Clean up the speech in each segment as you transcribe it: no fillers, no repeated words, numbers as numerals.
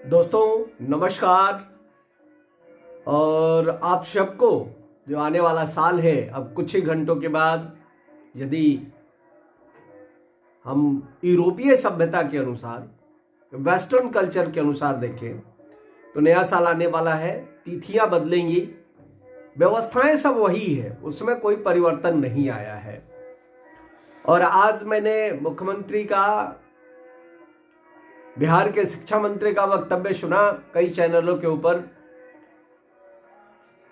दोस्तों नमस्कार। और आप सबको जो आने वाला साल है, अब कुछ ही घंटों के बाद यदि हम यूरोपीय सभ्यता के अनुसार, वेस्टर्न कल्चर के अनुसार देखें तो नया साल आने वाला है। तिथियां बदलेंगी, व्यवस्थाएं सब वही है, उसमें कोई परिवर्तन नहीं आया है। और आज मैंने मुख्यमंत्री का, बिहार के शिक्षा मंत्री का वक्तव्य सुना कई चैनलों के ऊपर।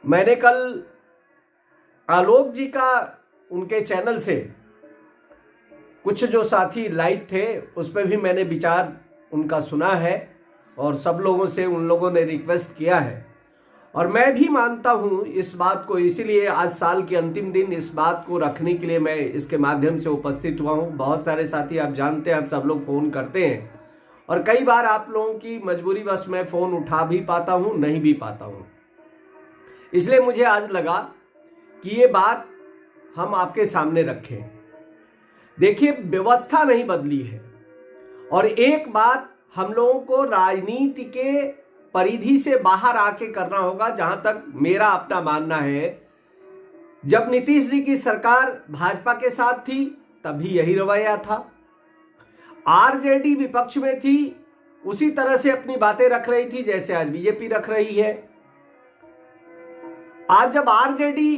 मैंने कल आलोक जी का, उनके चैनल से कुछ जो साथी लाइव थे उस पर भी मैंने विचार उनका सुना है और सब लोगों से उन लोगों ने रिक्वेस्ट किया है। और मैं भी मानता हूं इस बात को, इसीलिए आज साल के अंतिम दिन इस बात को रखने के लिए मैं इसके माध्यम से उपस्थित हुआ हूं। बहुत सारे साथी आप जानते हैं, आप सब लोग फोन करते हैं और कई बार आप लोगों की मजबूरी बस मैं फोन उठा भी पाता हूं, नहीं भी पाता हूं। इसलिए मुझे आज लगा कि ये बात हम आपके सामने रखें। देखिए, व्यवस्था नहीं बदली है और एक बात हम लोगों को राजनीति के परिधि से बाहर आके करना होगा। जहां तक मेरा अपना मानना है, जब नीतीश जी की सरकार भाजपा के साथ थी तभी यही रवैया था। आरजेडी विपक्ष में थी, उसी तरह से अपनी बातें रख रही थी जैसे आज बीजेपी रख रही है। आज जब आरजेडी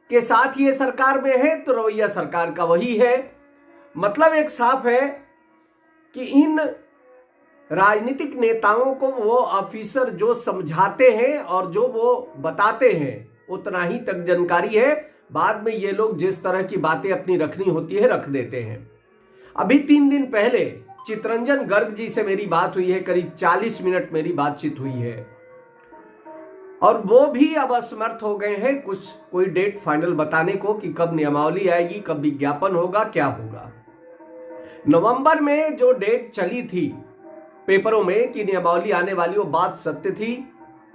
के साथ ये सरकार में है तो रवैया सरकार का वही है। मतलब एक साफ है कि इन राजनीतिक नेताओं को वो ऑफिसर जो समझाते हैं और जो वो बताते हैं उतना ही तक जानकारी है। बाद में ये लोग जिस तरह की बातें अपनी रखनी होती है रख देते हैं। अभी 3 दिन पहले चितरंजन गर्ग जी से मेरी बात हुई है, करीब 40 मिनट मेरी बातचीत हुई है और वो भी अब असमर्थ हो गए हैं कोई डेट फाइनल बताने को कि कब नियमावली आएगी, कब विज्ञापन होगा, क्या होगा। नवंबर में जो डेट चली थी पेपरों में कि नियमावली आने वाली, वो बात सत्य थी।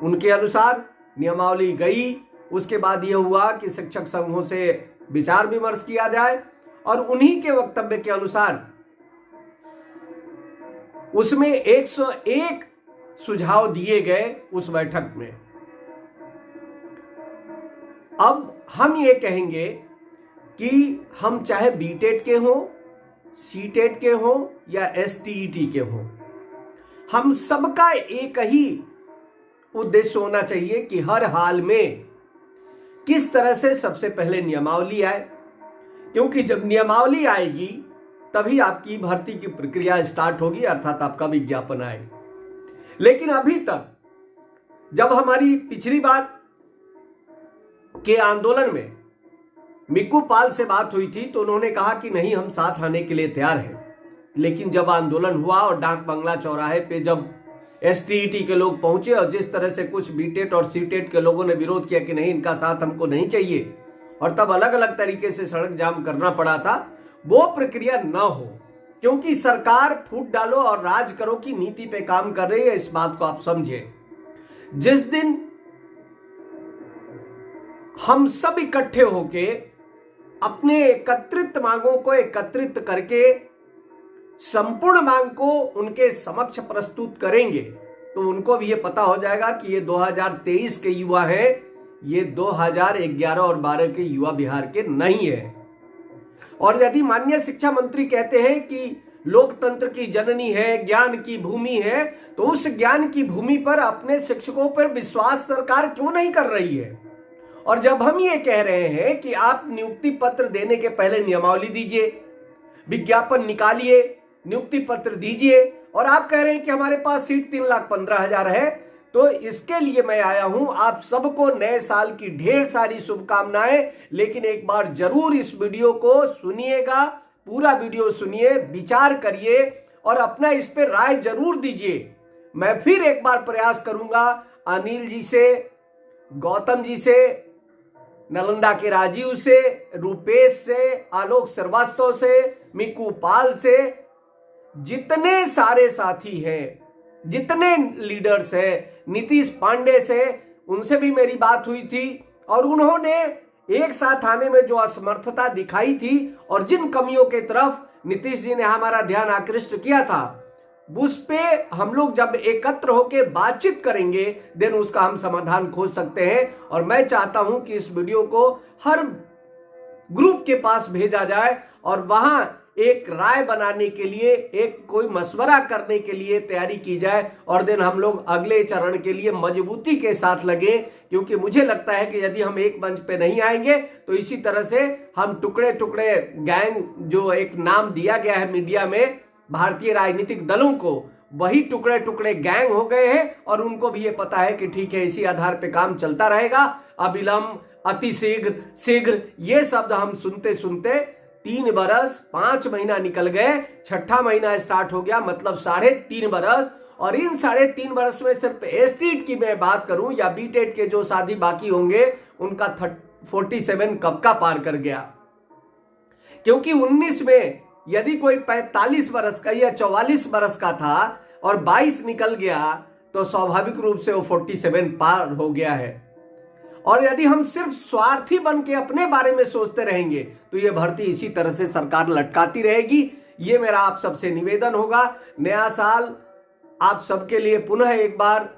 उनके अनुसार नियमावली गई, उसके बाद यह हुआ कि शिक्षक संघों से विचार विमर्श किया जाए और उन्हीं के वक्तव्य के अनुसार उसमें 101 सुझाव दिए गए उस बैठक में। अब हम ये कहेंगे कि हम चाहे बीटेट के हों, सीटेट के हों या एसटीईटी के हों, हम सबका एक ही उद्देश्य होना चाहिए कि हर हाल में किस तरह से सबसे पहले नियमावली आए, क्योंकि जब नियमावली आएगी तभी आपकी भर्ती की प्रक्रिया स्टार्ट होगी, अर्थात आपका विज्ञापन आएगा। लेकिन अभी तक जब हमारी पिछली बार के आंदोलन में मिक्कू पाल से बात हुई थी तो उन्होंने कहा कि नहीं, हम साथ आने के लिए तैयार हैं। लेकिन जब आंदोलन हुआ और डाक बंगला चौराहे पे जब एसटीईटी के लोग पहुंचे और जिस तरह से कुछ बीटेट और सीटेट के लोगों ने विरोध किया कि नहीं, इनका साथ हमको नहीं चाहिए, और तब अलग अलग तरीके से सड़क जाम करना पड़ा था, वो प्रक्रिया न हो। क्योंकि सरकार फूट डालो और राज करो की नीति पे काम कर रही है, इस बात को आप समझे। जिस दिन हम सब इकट्ठे होके अपने एकत्रित मांगों को एकत्रित करके संपूर्ण मांग को उनके समक्ष प्रस्तुत करेंगे तो उनको भी ये पता हो जाएगा कि ये 2023 के युवा हैं, ये 2011 और 12 के युवा बिहार के नहीं है। और यदि माननीय शिक्षा मंत्री कहते हैं कि लोकतंत्र की जननी है, ज्ञान की भूमि है, तो उस ज्ञान की भूमि पर अपने शिक्षकों पर विश्वास सरकार क्यों नहीं कर रही है? और जब हम ये कह रहे हैं कि आप नियुक्ति पत्र देने के पहले नियमावली दीजिए, विज्ञापन निकालिए, नियुक्ति पत्र दीजिए, और आप कह रहे हैं कि हमारे पास सीट 3,15,000 है, तो इसके लिए मैं आया हूं। आप सबको नए साल की ढेर सारी शुभकामनाएं। लेकिन एक बार जरूर इस वीडियो को सुनिएगा, पूरा वीडियो सुनिए, विचार करिए और अपना इस पे राय जरूर दीजिए। मैं फिर एक बार प्रयास करूंगा अनिल जी से, गौतम जी से, नालंदा के राजीव से, रूपेश से, आलोक श्रीवास्तव से, मिक्कू पाल से, जितने सारे साथी हैं, जितने लीडर्स हैं, नीतीश पांडे से, उनसे भी मेरी बात हुई थी और उन्होंने एक साथ आने में जो असमर्थता दिखाई थी और जिन कमियों के तरफ नीतीश जी ने हमारा ध्यान आकृष्ट किया था, उस पे हम लोग जब एकत्र होकर बातचीत करेंगे देन उसका हम समाधान खोज सकते हैं। और मैं चाहता हूं कि इस वीडियो को हर ग्रुप के पास भेजा जाए और वहां एक राय बनाने के लिए, एक कोई मशवरा करने के लिए तैयारी की जाए और देन हम लोग अगले चरण के लिए मजबूती के साथ लगे। क्योंकि मुझे लगता है कि यदि हम एक मंच पे नहीं आएंगे तो इसी तरह से हम टुकड़े टुकड़े गैंग, जो एक नाम दिया गया है मीडिया में भारतीय राजनीतिक दलों को, वही टुकड़े टुकड़े गैंग हो गए हैं और उनको भी ये पता है कि ठीक है इसी आधार पे काम चलता रहेगा। अविलंब, अतिशीघ्र, शीघ्र, ये शब्द हम सुनते सुनते 3 बरस 5 महीना निकल गए, छठा महीना स्टार्ट हो गया, मतलब 3.5 बरस। और इन 3.5 बरस में सिर्फ एस्टेट की मैं बात करूं या बीटेट के जो साथी बाकी होंगे उनका 47 कब का पार कर गया। क्योंकि 19 में यदि कोई 45 बरस का या 44 बरस का था और 22 निकल गया तो स्वाभाविक रूप से वो 47 पार हो गया है। और यदि हम सिर्फ स्वार्थी बन के अपने बारे में सोचते रहेंगे तो ये भर्ती इसी तरह से सरकार लटकाती रहेगी। ये मेरा आप सबसे निवेदन होगा। नया साल आप सबके लिए पुनः एक बार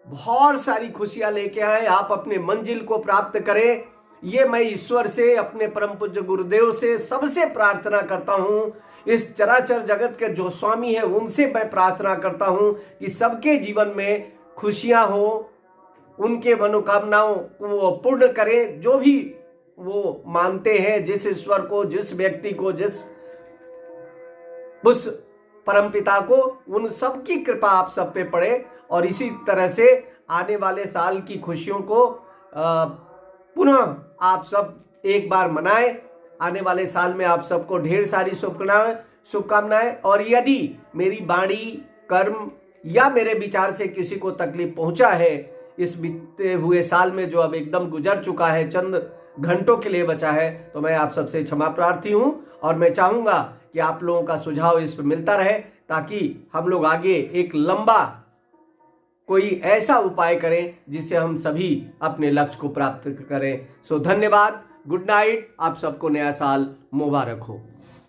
बहुत सारी खुशियां लेके आए, आप अपने मंजिल को प्राप्त करें। ये मैं ईश्वर से, अपने परम पूज्य गुरुदेव से सबसे प्रार्थना करता हूं। इस चराचर जगत के जो स्वामी है उनसे मैं प्रार्थना करता हूं कि सबके जीवन में खुशियां हो, उनके मनोकामनाओं को वो पूर्ण करें। जो भी वो मानते हैं, जिस ईश्वर को, जिस व्यक्ति को, उस परमपिता को, उन सब की कृपा आप सब पे पड़े और इसी तरह से आने वाले साल की खुशियों को पुनः आप सब एक बार मनाएं। आने वाले साल में आप सबको ढेर सारी शुभकामनाएं। और यदि मेरी वाणी, कर्म या मेरे विचार से किसी को तकलीफ पहुंचा है इस बीते हुए साल में, जो अब एकदम गुजर चुका है, चंद घंटों के लिए बचा है, तो मैं आप सबसे क्षमा प्रार्थी हूं। और मैं चाहूंगा कि आप लोगों का सुझाव इस पर मिलता रहे ताकि हम लोग आगे एक लंबा कोई ऐसा उपाय करें जिससे हम सभी अपने लक्ष्य को प्राप्त करें। सो धन्यवाद, गुड नाइट, आप सबको नया साल मुबारक हो।